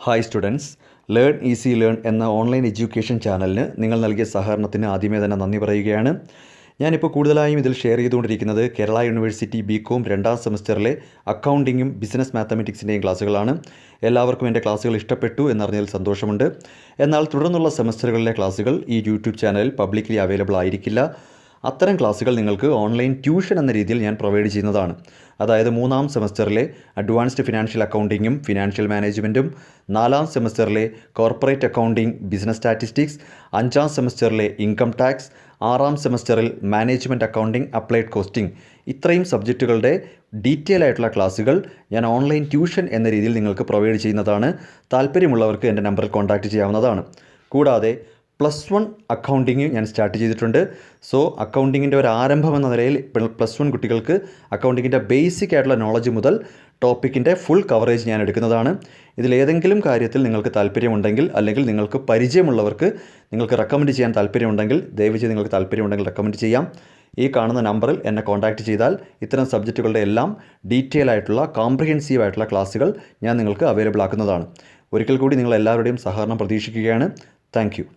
Hi students, learn easy learn എന്ന online education ചാനലിന് നിങ്ങൾ നൽകിയ സഹകരണത്തിന് ആദ്യമേ തന്നെ നന്ദി പറയുകയാണ്. ഞാനിപ്പോൾ കൂടുതലായും ഇതിൽ ഷെയർ ചെയ്തുകൊണ്ടിരിക്കുന്നത് കേരള യൂണിവേഴ്സിറ്റി ബികോം 2ാം സെമസ്റ്ററിലെ അക്കൗണ്ടിങ്ങും ബിസിനസ് മാത്തമാറ്റിക്സിൻ്റെയും ക്ലാസ്സുകളാണ്. എല്ലാവർക്കും എൻ്റെ ക്ലാസ്സുകൾ ഇഷ്ടപ്പെട്ടു എന്നറിഞ്ഞതിൽ സന്തോഷമുണ്ട്. എന്നാൽ തുടർന്നുള്ള സെമസ്റ്ററുകളിലെ ക്ലാസ്സുകൾ ഈ യൂട്യൂബ് ചാനലിൽ പബ്ലിക്കലി അവൈലബിൾ ആയിരിക്കില്ല. അത്തരം ക്ലാസ്സുകൾ നിങ്ങൾക്ക് ഓൺലൈൻ ട്യൂഷൻ എന്ന രീതിയിൽ ഞാൻ പ്രൊവൈഡ് ചെയ്യുന്നതാണ്. അതായത് 3ാം സെമസ്റ്ററിലെ അഡ്വാൻസ്ഡ് ഫിനാൻഷ്യൽ അക്കൗണ്ടിങ്ങും ഫിനാൻഷ്യൽ മാനേജ്മെൻറ്റും, 4ാം സെമസ്റ്ററിലെ കോർപ്പറേറ്റ് അക്കൗണ്ടിംഗ് ബിസിനസ് സ്റ്റാറ്റിസ്റ്റിക്സ്, 5ാം സെമസ്റ്ററിലെ ഇൻകം ടാക്സ്, 6ാം സെമസ്റ്ററിൽ മാനേജ്മെൻറ്റ് അക്കൗണ്ടിംഗ് അപ്ലൈഡ് കോസ്റ്റിംഗ്, ഇത്രയും സബ്ജക്റ്റുകളുടെ ഡീറ്റെയിൽ ആയിട്ടുള്ള ക്ലാസ്സുകൾ ഞാൻ ഓൺലൈൻ ട്യൂഷൻ എന്ന രീതിയിൽ നിങ്ങൾക്ക് പ്രൊവൈഡ് ചെയ്യുന്നതാണ്. താല്പര്യമുള്ളവർക്ക് എൻ്റെ നമ്പറിൽ കോൺടാക്റ്റ് ചെയ്യാവുന്നതാണ്. കൂടാതെ +1 അക്കൗണ്ടിങ് ഞാൻ സ്റ്റാർട്ട് ചെയ്തിട്ടുണ്ട്. സോ അക്കൗണ്ടിങ്ങിൻ്റെ ഒരു ആരംഭം എന്ന നിലയിൽ +1 കുട്ടികൾക്ക് അക്കൗണ്ടിങ്ങിൻ്റെ ബേസിക് ആയിട്ടുള്ള നോളജ് മുതൽ ടോപ്പിക്കിൻ്റെ ഫുൾ കവറേജ് ഞാൻ എടുക്കുന്നതാണ്. ഇതിലേതെങ്കിലും കാര്യത്തിൽ നിങ്ങൾക്ക് താല്പര്യമുണ്ടെങ്കിൽ, അല്ലെങ്കിൽ നിങ്ങൾക്ക് പരിചയമുള്ളവർക്ക് നിങ്ങൾക്ക് റെക്കമെൻഡ് ചെയ്യാൻ താല്പര്യമുണ്ടെങ്കിൽ, ദയവ് ചെയ്ത് നിങ്ങൾക്ക് താല്പര്യമുണ്ടെങ്കിൽ റെക്കമെൻഡ് ചെയ്യാം. ഈ കാണുന്ന നമ്പറിൽ എന്നെ കോൺടാക്റ്റ് ചെയ്താൽ ഇത്തരം സബ്ജക്റ്റുകളുടെ എല്ലാം ഡീറ്റെയിൽ ആയിട്ടുള്ള കോംപ്രിഹെൻസീവ് ആയിട്ടുള്ള ക്ലാസ്സുകൾ ഞാൻ നിങ്ങൾക്ക് അവൈലബിൾ ആക്കുന്നതാണ്. ഒരിക്കൽ കൂടി നിങ്ങൾ എല്ലാവരുടെയും സഹകരണം പ്രതീക്ഷിക്കുകയാണ്. Thank U.